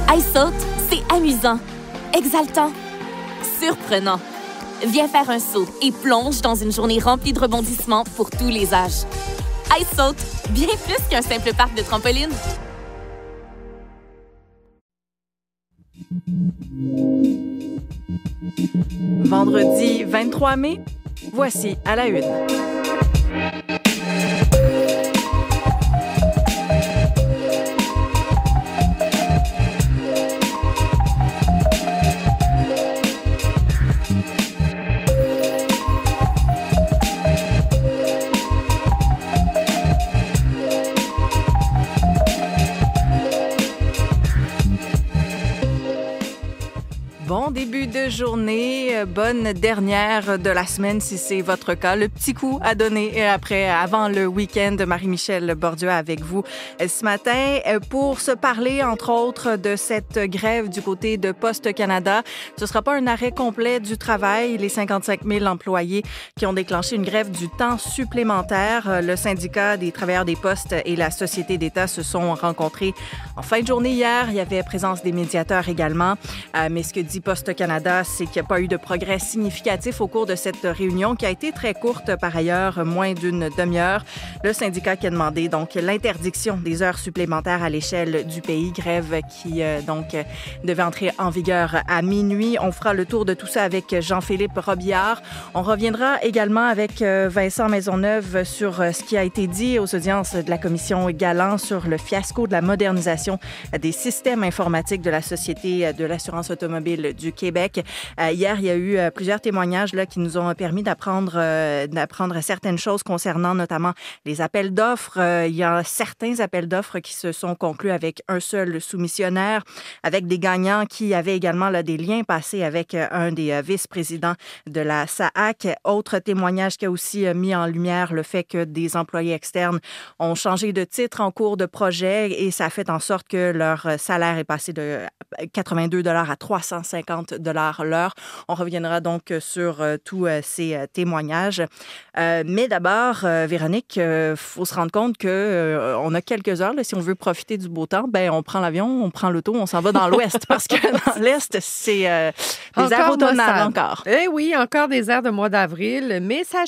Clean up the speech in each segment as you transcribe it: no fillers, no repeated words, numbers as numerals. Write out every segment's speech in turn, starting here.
iSaute, c'est amusant, exaltant, surprenant. Viens faire un saut et plonge dans une journée remplie de rebondissements pour tous les âges. iSaute, bien plus qu'un simple parc de trampoline. Vendredi 23 mai, voici à la une. Bon début de journée, bonne dernière de la semaine si c'est votre cas. Le petit coup à donner avant le week-end. Marie-Michel Bordieu avec vous ce matin pour se parler, entre autres, de cette grève du côté de Poste Canada. Ce ne sera pas un arrêt complet du travail. Les 55 000 employés qui ont déclenché une grève du temps supplémentaire. Le syndicat des travailleurs des postes et la Société d'État se sont rencontrés en fin de journée hier. Il y avait présence des médiateurs également. Mais ce que dit Poste Canada, c'est qu'il n'y a pas eu de progrès significatif au cours de cette réunion qui a été très courte par ailleurs, moins d'une demi-heure. Le syndicat qui a demandé donc l'interdiction des heures supplémentaires à l'échelle du pays, grève qui devait entrer en vigueur à minuit. On fera le tour de tout ça avec Jean-Philippe Robillard. On reviendra également avec Vincent Maisonneuve sur ce qui a été dit aux audiences de la commission Galant sur le fiasco de la modernisation des systèmes informatiques de la Société de l'assurance automobile du Québec. Hier, il y a eu plusieurs témoignages là, qui nous ont permis d'apprendre certaines choses concernant notamment les appels d'offres. Il y a certains appels d'offres qui se sont conclus avec un seul soumissionnaire, avec des gagnants qui avaient également là, des liens passés avec un des vice-présidents de la SAAC. Autre témoignage qui a aussi mis en lumière le fait que des employés externes ont changé de titre en cours de projet et ça a fait en sorte que leur salaire est passé de 82 $ à 350 $ l'heure. On reviendra donc sur tous ces témoignages. Mais d'abord, Véronique, faut se rendre compte que on a quelques heures. Là, si on veut profiter du beau temps, ben on prend l'avion, on prend l'auto, on s'en va dans l'ouest parce que dans l'est, c'est des airs automnales encore. Eh oui, encore des airs de mois d'avril, mais ça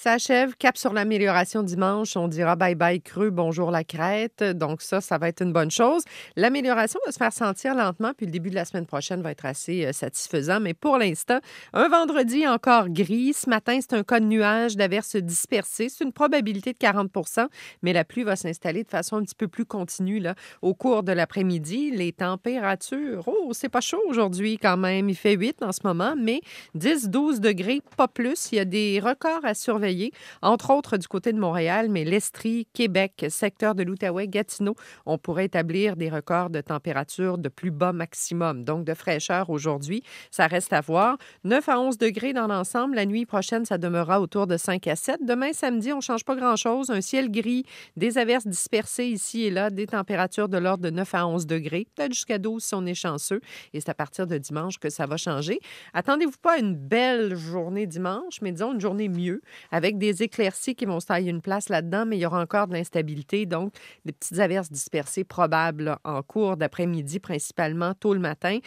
achève. Cap sur l'amélioration dimanche. On dira bye-bye creux, bonjour la crête. Donc ça va être une bonne chose. L'amélioration va se faire sentir lentement, puis le début de la semaine prochaine va être assez satisfaisant. Mais pour l'instant, un vendredi encore gris. Ce matin, c'est un cas de nuages, d'averses dispersées. C'est une probabilité de 40 %, mais la pluie va s'installer de façon un petit peu plus continue là, au cours de l'après-midi. Les températures, c'est pas chaud aujourd'hui quand même. Il fait 8 en ce moment, mais 10-12 degrés, pas plus. Il y a des records à surveiller, entre autres du côté de Montréal, mais l'Estrie, Québec, secteur de l'Outaouais, Gatineau, on pourrait établir des records de température de plus bas maximum, donc de fraîcheur aujourd'hui. Ça reste à voir. 9 à 11 degrés dans l'ensemble. La nuit prochaine, ça demeurera autour de 5 à 7. Demain, samedi, on ne change pas grand-chose. Un ciel gris, des averses dispersées ici et là, des températures de l'ordre de 9 à 11 degrés, peut-être jusqu'à 12 si on est chanceux. Et c'est à partir de dimanche que ça va changer. Attendez-vous pas à une belle journée dimanche, mais disons une journée mieux, avec des éclaircies qui vont se tailler une place là-dedans, mais il y aura encore de l'instabilité. Donc, des petites averses dispersées probables là, en cours d'après-midi, principalement tôt le matin.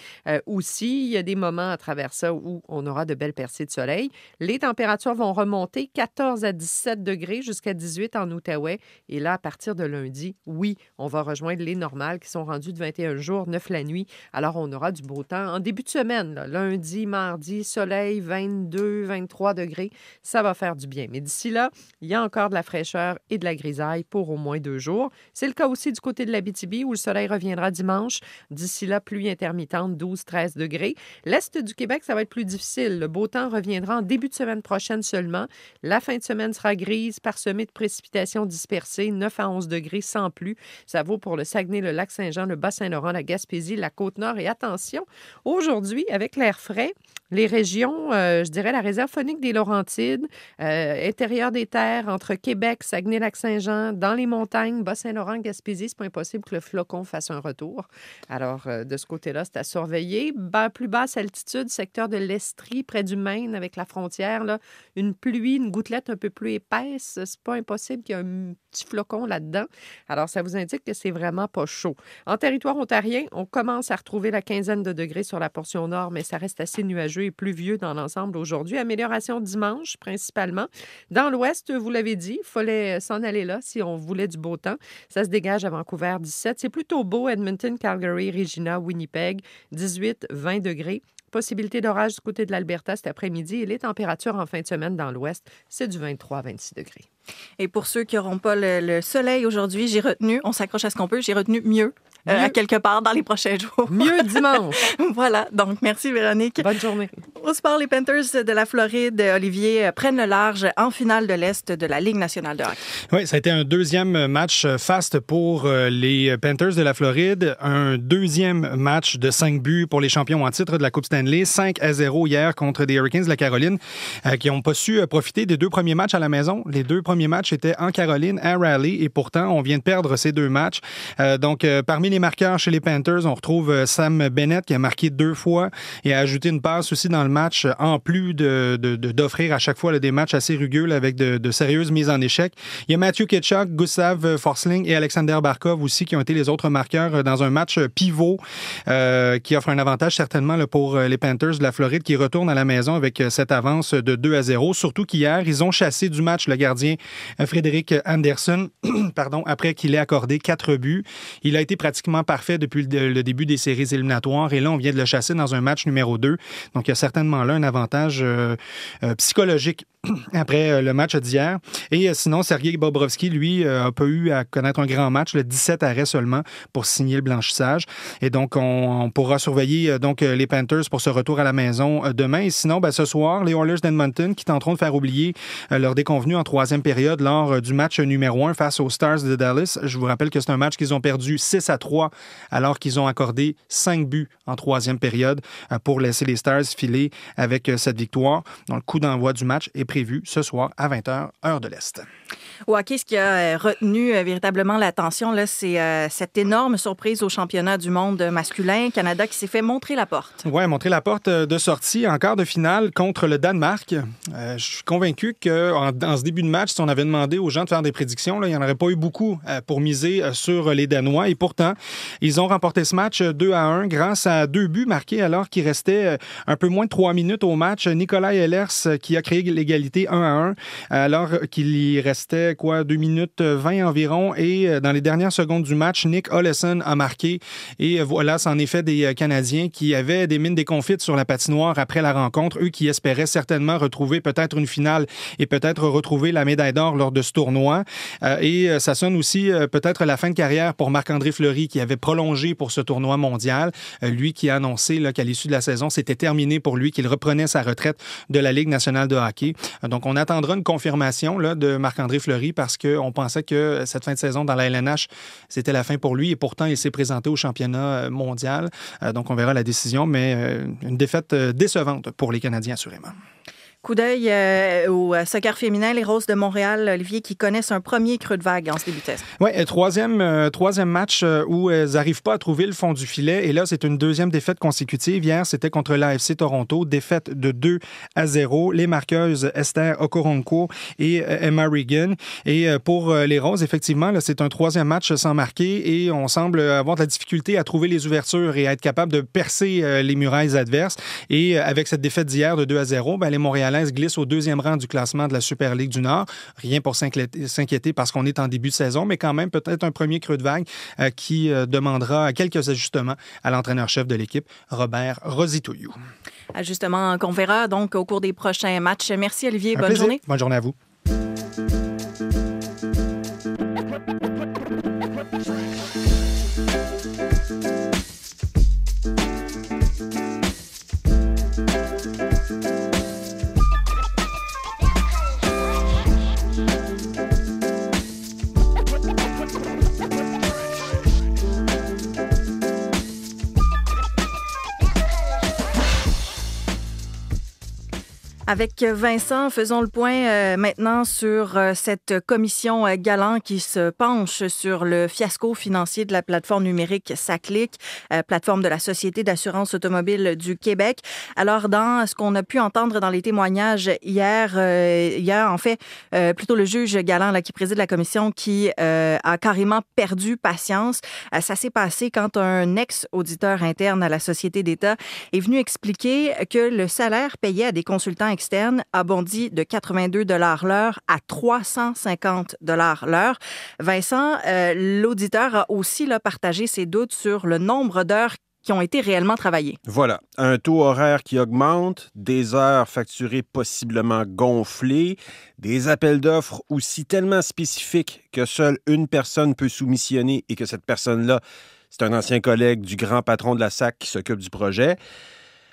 Aussi, il y a des moments à travers ça où on aura de belles percées de soleil. Les températures vont remonter 14 à 17 degrés jusqu'à 18 en Outaouais. Et là, à partir de lundi, oui, on va rejoindre les normales qui sont rendues de 21 jours, 9 la nuit. Alors, on aura du beau temps en début de semaine. Là, lundi, mardi, soleil, 22, 23 degrés. Ça va faire du bien. Mais d'ici là, il y a encore de la fraîcheur et de la grisaille pour au moins 2 jours. C'est le cas aussi du côté de l'Abitibi où le soleil reviendra dimanche. D'ici là, pluie intermittente, 12-13 degrés. L'Est du Québec, ça va être plus difficile. Le beau temps reviendra en début de semaine prochaine seulement. La fin de semaine sera grise, parsemée de précipitations dispersées, 9 à 11 degrés sans pluie. Ça vaut pour le Saguenay, le Lac-Saint-Jean, le Bas-Saint-Laurent, la Gaspésie, la Côte-Nord. Et attention, aujourd'hui, avec l'air frais, les régions, je dirais la réserve faunique des Laurentides, intérieur des terres, entre Québec, Saguenay, Lac-Saint-Jean, dans les montagnes, Bas-Saint-Laurent, Gaspésie, c'est pas impossible que le flocon fasse un retour. Alors, de ce côté-là, c'est à surveiller. plus basse altitude, secteur de l'Estrie, près du Maine, avec la frontière, là, une pluie, une gouttelette un peu plus épaisse. C'est pas impossible qu'il y ait un petit flocon là-dedans. Alors, ça vous indique que c'est vraiment pas chaud. En territoire ontarien, on commence à retrouver la quinzaine de degrés sur la portion nord, mais ça reste assez nuageux et pluvieux dans l'ensemble aujourd'hui. Amélioration dimanche, principalement. Dans l'ouest, vous l'avez dit, il fallait s'en aller là si on voulait du beau temps. Ça se dégage à Vancouver, 17. C'est plutôt beau, Edmonton, Calgary, Regina, Winnipeg, 18, 20 degrés. Possibilité d'orage du côté de l'Alberta cet après-midi et les températures en fin de semaine dans l'ouest, c'est du 23 à 26 degrés. Et pour ceux qui n'auront pas le soleil aujourd'hui, j'ai retenu, on s'accroche à ce qu'on peut, j'ai retenu mieux. À quelque part dans les prochains jours. Mieux dimanche. Voilà. Donc, merci, Véronique. Bonne journée. Au sport, les Panthers de la Floride, Olivier, prennent le large en finale de l'Est de la Ligue nationale de hockey. Oui, ça a été un deuxième match fast pour les Panthers de la Floride. Un deuxième match de 5 buts pour les champions en titre de la Coupe Stanley. 5-0 hier contre des Hurricanes de la Caroline qui n'ont pas su profiter des 2 premiers matchs à la maison. Les 2 premiers matchs étaient en Caroline, à Raleigh, et pourtant, on vient de perdre ces 2 match. Donc, parmi les marqueurs chez les Panthers, on retrouve Sam Bennett qui a marqué 2 fois et a ajouté une passe aussi dans le match, en plus d'offrir à chaque fois des matchs assez rugueux là, avec de sérieuses mises en échec. Il y a Matthew Tkachuk, Gustav Forsling et Alexander Barkov aussi qui ont été les autres marqueurs dans un match pivot qui offre un avantage certainement là, pour les Panthers de la Floride qui retournent à la maison avec cette avance de 2-0. Surtout qu'hier, ils ont chassé du match le gardien Frédéric Anderson après qu'il ait accordé 4 buts. Il a été pratiquement parfait depuis le début des séries éliminatoires et là, on vient de le chasser dans un match numéro 2. Donc, il y a certainement là un avantage psychologique après le match d'hier. Et sinon, Sergei Bobrovski, lui, n'a pas eu à connaître un grand match, le 17 arrêts seulement pour signer le blanchissage. Et donc, on pourra surveiller les Panthers pour ce retour à la maison demain. Et sinon, ce soir, les Oilers d'Edmonton qui tenteront de faire oublier leur déconvenue en 3e période lors du match numéro 1 face aux Stars de Dallas. Je vous rappelle que c'est un match qu'ils ont perdu 6-3 alors qu'ils ont accordé 5 buts en 3e période pour laisser les Stars filer avec cette victoire. Donc, le coup d'envoi du match est prévu ce soir à 20h, heure de l'Est. Au hockey, ce qui a retenu véritablement l'attention, là, c'est cette énorme surprise au championnat du monde masculin. Canada qui s'est fait montrer la porte. Oui, montrer la porte de sortie en quart de finale contre le Danemark. Je suis convaincu qu'en ce début de match, si on avait demandé aux gens de faire des prédictions, là, il n'y en aurait pas eu beaucoup pour miser sur les Danois. Et pourtant, ils ont remporté ce match 2-1 grâce à 2 buts marqués alors qu'il restait un peu moins de 3 minutes au match. Nikolai Ehlers qui a créé l'égalité 1-1 alors qu'il y restait 2 minutes 20 environ et dans les dernières secondes du match, Nick Olesen a marqué et voilà, c'en est fait des Canadiens qui avaient des mines déconfites sur la patinoire après la rencontre, eux qui espéraient certainement retrouver peut-être une finale et peut-être retrouver la médaille d'or lors de ce tournoi et ça sonne aussi peut-être la fin de carrière pour Marc-André Fleury qui avait prolongé pour ce tournoi mondial, lui qui a annoncé là, qu'à l'issue de la saison, c'était terminé pour lui, qu'il reprenait sa retraite de la Ligue nationale de hockey. Donc on attendra une confirmation là, de Marc-André Fleury parce qu'on pensait que cette fin de saison dans la LNH, c'était la fin pour lui et pourtant, il s'est présenté au championnat mondial. Donc, on verra la décision, mais une défaite décevante pour les Canadiens, assurément. Coup d'œil au soccer féminin, les Roses de Montréal, Olivier, qui connaissent un premier creux de vague en ce début de saison. Oui, troisième match où elles n'arrivent pas à trouver le fond du filet. Et là, c'est une deuxième défaite consécutive. Hier, c'était contre l'AFC Toronto, défaite de 2-0. Les marqueuses Esther Okoronkwo et Emma Regan. Et pour les Roses, effectivement, là, c'est un troisième match sans marquer et on semble avoir de la difficulté à trouver les ouvertures et à être capable de percer les murailles adverses. Et avec cette défaite d'hier de 2-0, les Montréalais glisse au 2e rang du classement de la Super Ligue du Nord. Rien pour s'inquiéter parce qu'on est en début de saison, mais quand même peut-être un premier creux de vague qui demandera quelques ajustements à l'entraîneur-chef de l'équipe, Robert Rositoyou. Ajustements qu'on verra donc au cours des prochains matchs. Merci Olivier, bonne journée. Bonne journée à vous. Avec Vincent, faisons le point maintenant sur cette commission Galant qui se penche sur le fiasco financier de la plateforme numérique SACLIC, plateforme de la Société d'assurance automobile du Québec. Alors, dans ce qu'on a pu entendre dans les témoignages hier, en fait, plutôt le juge Galant là, qui préside la commission qui a carrément perdu patience. Ça s'est passé quand un ex-auditeur interne à la Société d'État est venu expliquer que le salaire payé à des consultants externe a bondi de 82 $ l'heure à 350 $ l'heure. Vincent, l'auditeur a aussi partagé ses doutes sur le nombre d'heures qui ont été réellement travaillées. Voilà, un taux horaire qui augmente, des heures facturées possiblement gonflées, des appels d'offres aussi tellement spécifiques que seule une personne peut soumissionner et que cette personne-là, c'est un ancien collègue du grand patron de la SAC qui s'occupe du projet.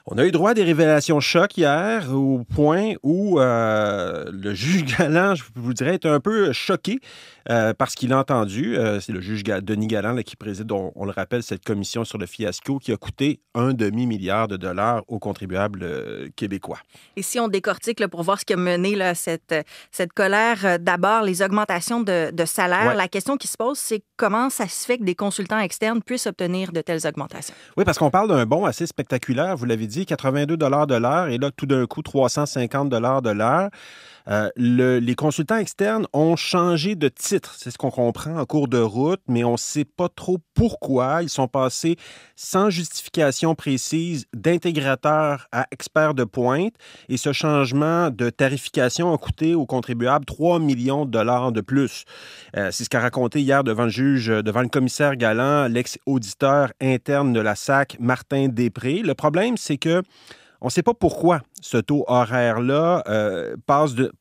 On a eu droit à des révélations chocs hier au point où le juge Galant, je vous dirais, est un peu choqué parce qu'il a entendu, c'est le juge Denis Galant là, qui préside, on le rappelle, cette commission sur le fiasco qui a coûté $1,5 milliard aux contribuables québécois. Et si on décortique pour voir ce qui a mené là, cette colère, d'abord les augmentations de salaire, la question qui se pose, c'est comment ça se fait que des consultants externes puissent obtenir de telles augmentations? Oui, parce qu'on parle d'un bond assez spectaculaire, vous l'avez dit, 82 $ de l'heure et là, tout d'un coup, 350 $ de l'heure. Les consultants externes ont changé de titre. C'est ce qu'on comprend en cours de route, mais on ne sait pas trop pourquoi. Ils sont passés sans justification précise d'intégrateur à expert de pointe et ce changement de tarification a coûté aux contribuables 3 millions de $ de plus. C'est ce qu'a raconté hier devant le commissaire Galant, l'ex-auditeur interne de la SAC, Martin Després. Le problème, c'est que on ne sait pas pourquoi ce taux horaire-là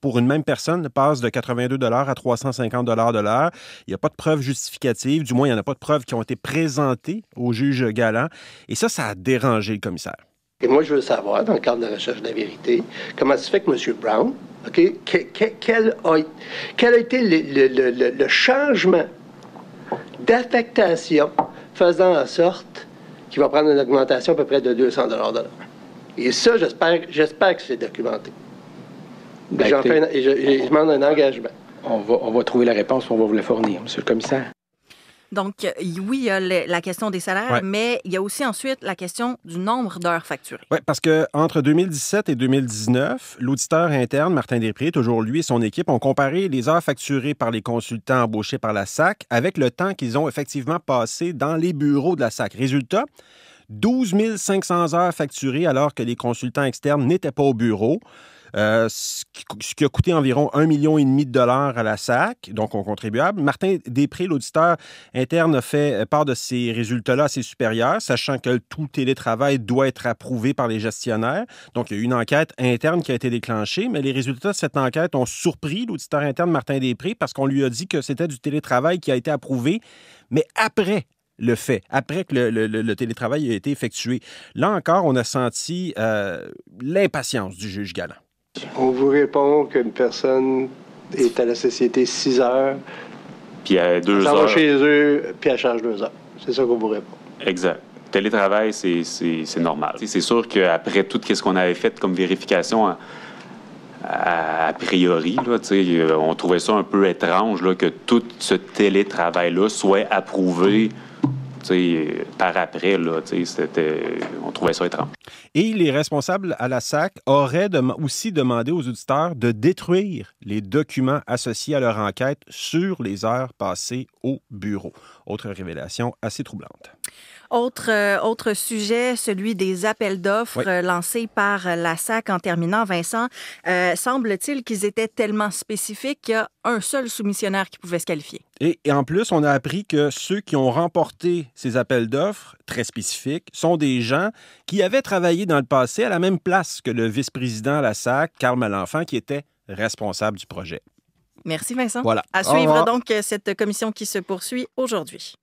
pour une même personne, passe de 82 $ à 350 $ de l'heure. Il n'y a pas de preuves justificatives, du moins, il n'y en a pas de preuves qui ont été présentées au juge Galant. Et ça a dérangé le commissaire. Et moi, je veux savoir, dans le cadre de la recherche de la vérité, comment se fait que M. Brown, quel a été le changement d'affectation faisant en sorte qu'il va prendre une augmentation à peu près de 200 $ de l'heure. Et ça, j'espère que c'est documenté. Je demande un engagement. On va trouver la réponse et on va vous la fournir, M. le commissaire. Donc, oui, il y a la question des salaires, mais il y a aussi ensuite la question du nombre d'heures facturées. Oui, parce qu'entre 2017 et 2019, l'auditeur interne, Martin Després, toujours lui et son équipe, ont comparé les heures facturées par les consultants embauchés par la SAC avec le temps qu'ils ont effectivement passé dans les bureaux de la SAC. Résultat, 12 500 heures facturées alors que les consultants externes n'étaient pas au bureau, ce qui a coûté environ $1,5 million à la SAC, donc aux contribuables. Martin Després, l'auditeur interne, a fait part de ces résultats-là à ses supérieurs, sachant que tout télétravail doit être approuvé par les gestionnaires. Donc, il y a eu une enquête interne qui a été déclenchée, mais les résultats de cette enquête ont surpris l'auditeur interne Martin Després parce qu'on lui a dit que c'était du télétravail qui a été approuvé, mais après le fait, après que le télétravail a été effectué. Là encore, on a senti l'impatience du juge Galant. On vous répond qu'une personne est à la société 6 heures, puis à 2 heures. Elle va chez eux, puis elle change 2 heures. C'est ça qu'on vous répond. Exact. Télétravail, c'est normal. C'est sûr qu'après tout ce qu'on avait fait comme vérification a priori, là, on trouvait ça un peu étrange là, que tout ce télétravail-là soit approuvé par après, là, on trouvait ça étrange. Et les responsables à la SAC auraient aussi demandé aux auditeurs de détruire les documents associés à leur enquête sur les heures passées au bureau. Autre révélation assez troublante. Autre sujet, celui des appels d'offres lancés par la SAC en terminant. Vincent, semble-t-il qu'ils étaient tellement spécifiques qu'il y a un seul soumissionnaire qui pouvait se qualifier. Et en plus, on a appris que ceux qui ont remporté ces appels d'offres très spécifiques sont des gens qui avaient travaillé dans le passé à la même place que le vice-président à la SAC, Carl Malenfant, qui était responsable du projet. Merci Vincent. Voilà. À suivre donc cette commission qui se poursuit aujourd'hui.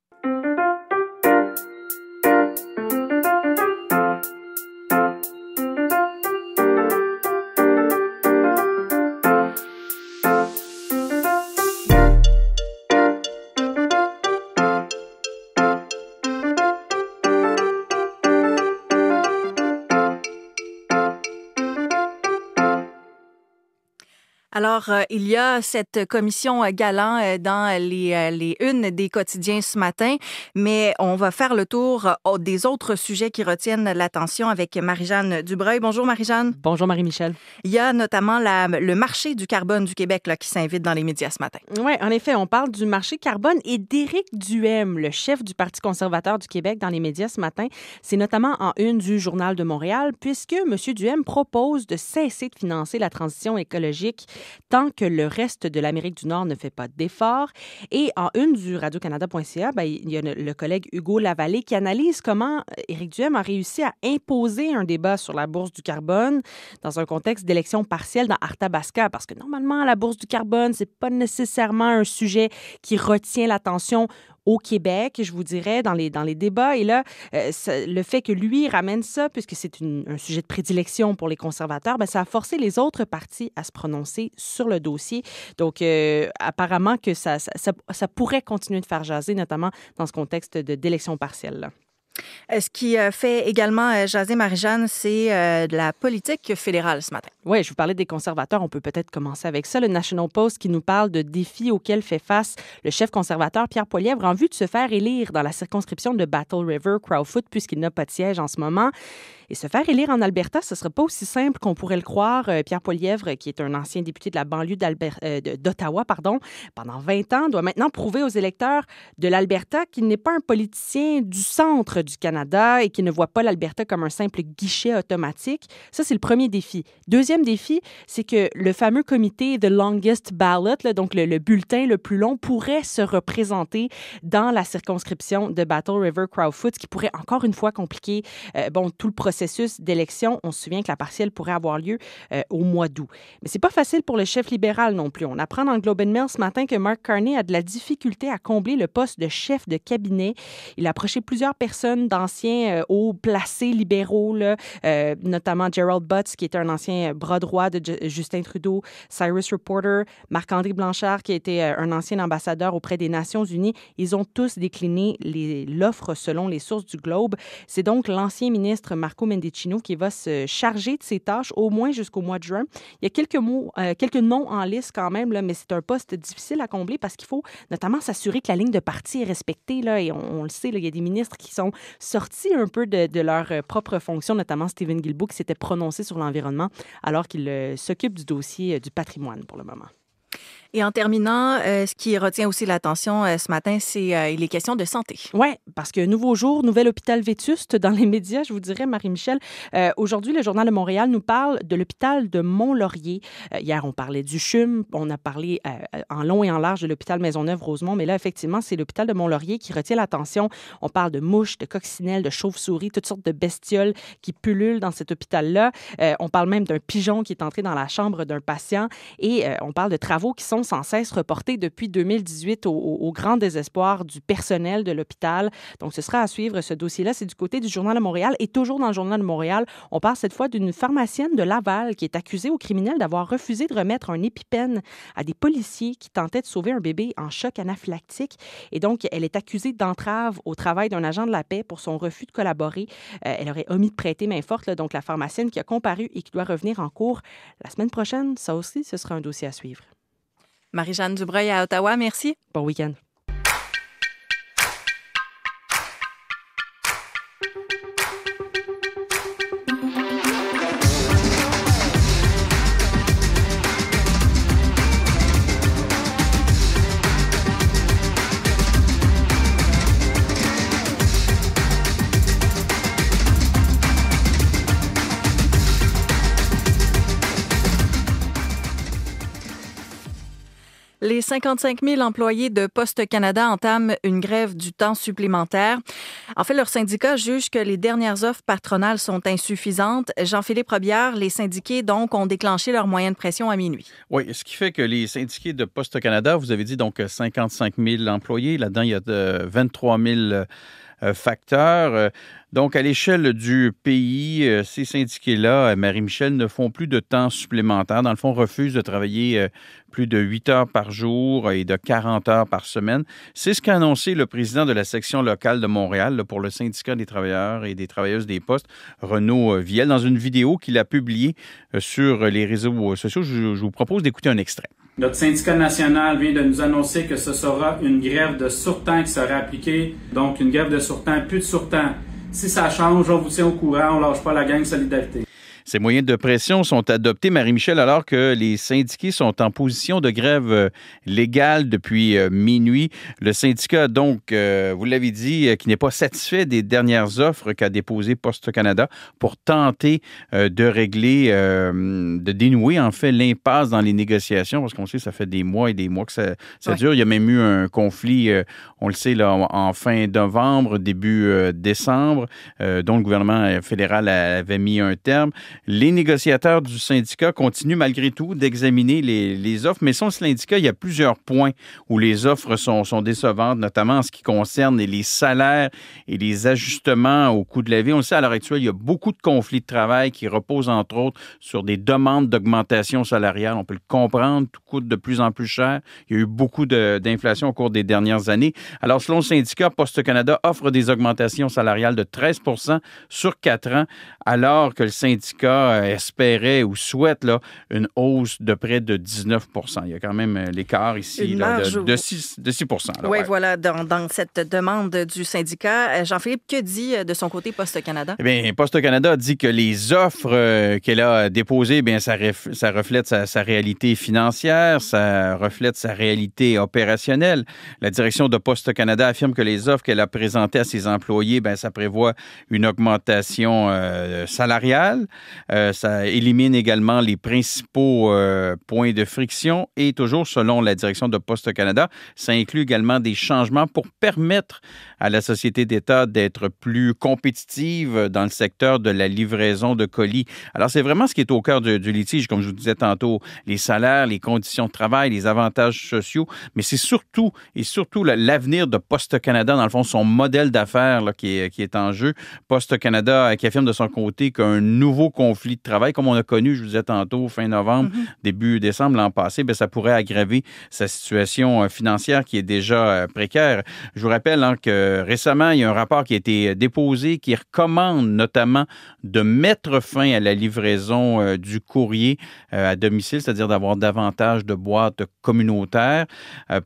Alors, il y a cette commission galant dans les unes des quotidiens ce matin, mais on va faire le tour des autres sujets qui retiennent l'attention avec Marie-Jeanne Dubreuil. Bonjour Marie-Jeanne. Bonjour Marie-Michel. Il y a notamment le marché du carbone du Québec là, qui s'invite dans les médias ce matin. Oui, en effet, on parle du marché carbone et d'Éric Duhem, le chef du Parti conservateur du Québec dans les médias ce matin. C'est notamment en une du Journal de Montréal, puisque M. Duhem propose de cesser de financer la transition écologique tant que le reste de l'Amérique du Nord ne fait pas d'efforts. Et en une du Radio-Canada.ca, il y a le collègue Hugo Lavallée qui analyse comment Éric Duhem a réussi à imposer un débat sur la bourse du carbone dans un contexte d'élection partielle dans Arthabasca, parce que normalement, la bourse du carbone, c'est pas nécessairement un sujet qui retient l'attention au Québec, je vous dirais, dans les débats. Et là, le fait que lui ramène ça, puisque c'est un sujet de prédilection pour les conservateurs, ça a forcé les autres partis à se prononcer sur le dossier. Donc, apparemment que ça pourrait continuer de faire jaser, notamment dans ce contexte d'élection partielle, là. Ce qui fait également jaser Marie-Jeanne, c'est de la politique fédérale ce matin. Oui, je vous parlais des conservateurs. On peut peut-être commencer avec ça. Le National Post qui nous parle de défis auxquels fait face le chef conservateur Pierre Poilievre en vue de se faire élire dans la circonscription de Battle River Crowfoot puisqu'il n'a pas de siège en ce moment. Et se faire élire en Alberta, ce ne serait pas aussi simple qu'on pourrait le croire. Pierre Poilievre, qui est un ancien député de la banlieue d'Ottawa, pendant 20 ans, doit maintenant prouver aux électeurs de l'Alberta qu'il n'est pas un politicien du centre du Canada et qu'il ne voit pas l'Alberta comme un simple guichet automatique. Ça, c'est le premier défi. Deuxième défi, c'est que le fameux comité The Longest Ballot, là, donc le bulletin le plus long, pourrait se représenter dans la circonscription de Battle River Crowfoot, ce qui pourrait encore une fois compliquer tout le processus d'élection. On se souvient que la partielle pourrait avoir lieu au mois d'août. Mais c'est pas facile pour le chef libéral non plus. On apprend dans le Globe and Mail ce matin que Mark Carney a de la difficulté à combler le poste de chef de cabinet. Il a approché plusieurs personnes d'anciens hauts placés libéraux, là, notamment Gerald Butts, qui était un ancien bras droit de Justin Trudeau, Cyrus Reporter, Marc-André Blanchard, qui était un ancien ambassadeur auprès des Nations unies. Ils ont tous décliné l'offre selon les sources du Globe. C'est donc l'ancien ministre Marco Mendicino qui va se charger de ces tâches, au moins jusqu'au mois de juin. Il y a quelques noms en liste quand même, là, mais c'est un poste difficile à combler parce qu'il faut notamment s'assurer que la ligne de parti est respectée. Là, et on le sait, là, il y a des ministres qui sont sortis un peu de leur propre fonction, notamment Stephen Guilbeault qui s'était prononcé sur l'environnement alors qu'il s'occupe du dossier du patrimoine pour le moment. Et en terminant, ce qui retient aussi l'attention ce matin, c'est les questions de santé. Oui, parce que nouveau jour, nouvel hôpital vétuste dans les médias, je vous dirais, Marie-Michel. Aujourd'hui, le Journal de Montréal nous parle de l'hôpital de Mont-Laurier. Hier, on parlait du CHUM, on a parlé en long et en large de l'hôpital Maisonneuve-Rosemont, mais là, effectivement, c'est l'hôpital de Mont-Laurier qui retient l'attention. On parle de mouches, de coccinelles, de chauves-souris, toutes sortes de bestioles qui pullulent dans cet hôpital-là. On parle même d'un pigeon qui est entré dans la chambre d'un patient et on parle de travaux qui sont sans cesse reportés depuis 2018 au grand désespoir du personnel de l'hôpital. Donc, ce sera à suivre ce dossier-là. C'est du côté du Journal de Montréal. Et toujours dans le Journal de Montréal, on parle cette fois d'une pharmacienne de Laval qui est accusée au criminel d'avoir refusé de remettre un épipène à des policiers qui tentaient de sauver un bébé en choc anaphylactique. Et donc, elle est accusée d'entrave au travail d'un agent de la paix pour son refus de collaborer. Elle aurait omis de prêter main forte, là, donc la pharmacienne qui a comparu et qui doit revenir en cours la semaine prochaine. Ça aussi, ce sera un dossier à suivre. Marie-Jeanne Dubreuil à Ottawa, merci. Bon week-end. Les 55 000 employés de Poste Canada entament une grève du temps supplémentaire. En fait, leur syndicat juge que les dernières offres patronales sont insuffisantes. Jean-Philippe Robillard, les syndiqués, donc, ont déclenché leur moyen de pression à minuit. Oui, ce qui fait que les syndiqués de Poste Canada, vous avez dit donc 55 000 employés. Là-dedans, il y a 23 000 facteurs. Donc, à l'échelle du pays, ces syndiqués-là, Marie-Michel, ne font plus de temps supplémentaire. Dans le fond, refusent de travailler plus de 8 heures par jour et de 40 heures par semaine. C'est ce qu'a annoncé le président de la section locale de Montréal là, pour le syndicat des travailleurs et des travailleuses des postes, Renaud Viel, dans une vidéo qu'il a publiée sur les réseaux sociaux. Je vous propose d'écouter un extrait. Notre syndicat national vient de nous annoncer que ce sera une grève de surtemps qui sera appliquée. Donc, une grève de surtemps, plus de surtemps. Si ça change, on vous tient au courant, on lâche pas la gang Solidarité. Ces moyens de pression sont adoptés, Marie-Michel, alors que les syndiqués sont en position de grève légale depuis minuit. Le syndicat, donc, vous l'avez dit, qui n'est pas satisfait des dernières offres qu'a déposées Poste Canada pour tenter de régler, de dénouer, en fait, l'impasse dans les négociations, parce qu'on sait que ça fait des mois et des mois que ça dure. Il y a même eu un conflit, on le sait, là, en fin novembre, début décembre, dont le gouvernement fédéral avait mis un terme. Les négociateurs du syndicat continuent malgré tout d'examiner les offres, mais sans le syndicat, il y a plusieurs points où les offres sont décevantes, notamment en ce qui concerne les salaires et les ajustements au coût de la vie. On le sait, à l'heure actuelle, il y a beaucoup de conflits de travail qui reposent, entre autres, sur des demandes d'augmentation salariale. On peut le comprendre, tout coûte de plus en plus cher. Il y a eu beaucoup d'inflation au cours des dernières années. Alors, selon le syndicat, Poste Canada offre des augmentations salariales de 13 % sur 4 ans, alors que le syndicat espérait ou souhaite là, une hausse de près de 19 %. Il y a quand même l'écart ici là, de 6 % Oui, voilà, dans cette demande du syndicat. Jean-Philippe, que dit de son côté Poste Canada? Eh bien, Poste Canada dit que les offres qu'elle a déposées, bien, ça reflète sa réalité financière, ça reflète sa réalité opérationnelle. La direction de Poste Canada affirme que les offres qu'elle a présentées à ses employés, bien, ça prévoit une augmentation salariale. Ça élimine également les principaux points de friction et toujours selon la direction de Poste Canada, ça inclut également des changements pour permettre à la société d'État d'être plus compétitive dans le secteur de la livraison de colis. Alors, c'est vraiment ce qui est au cœur du litige, comme je vous disais tantôt, les salaires, les conditions de travail, les avantages sociaux, mais c'est surtout l'avenir de Poste Canada, dans le fond, son modèle d'affaires là, qui est en jeu. Poste Canada qui affirme de son côté qu'un nouveau conflit de travail, comme on a connu, je vous disais tantôt, fin novembre, début décembre l'an passé, bien, ça pourrait aggraver sa situation financière qui est déjà précaire. Je vous rappelle que récemment, il y a un rapport qui a été déposé qui recommande notamment de mettre fin à la livraison du courrier à domicile, c'est-à-dire d'avoir davantage de boîtes communautaires.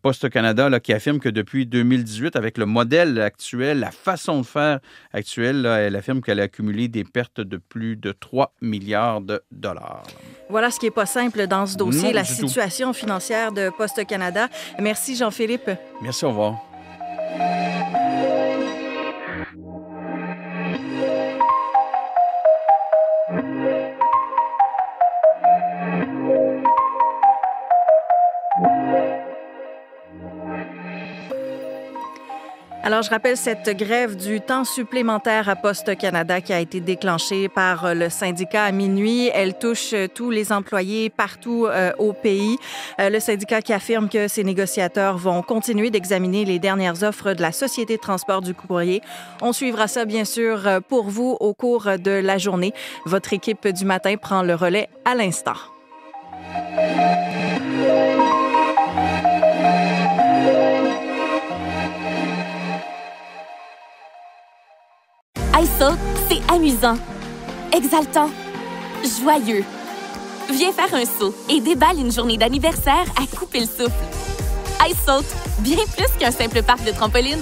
Poste Canada là, qui affirme que depuis 2018, avec le modèle actuel, la façon de faire actuelle, là, elle affirme qu'elle a accumulé des pertes de plus de 3 milliards de dollars. Voilà ce qui n'est pas simple dans ce dossier, Non, la du situation financière de Poste Canada. Merci Jean-Philippe. Merci, au revoir. Alors, je rappelle cette grève du temps supplémentaire à Poste Canada qui a été déclenchée par le syndicat à minuit. Elle touche tous les employés partout au pays. Le syndicat qui affirme que ses négociateurs vont continuer d'examiner les dernières offres de la Société de transport du courrier. On suivra ça, bien sûr, pour vous au cours de la journée. Votre équipe du matin prend le relais à l'instant. iSaut, c'est amusant, exaltant, joyeux. Viens faire un saut et déballe une journée d'anniversaire à couper le souffle. iSaut, bien plus qu'un simple parc de trampoline.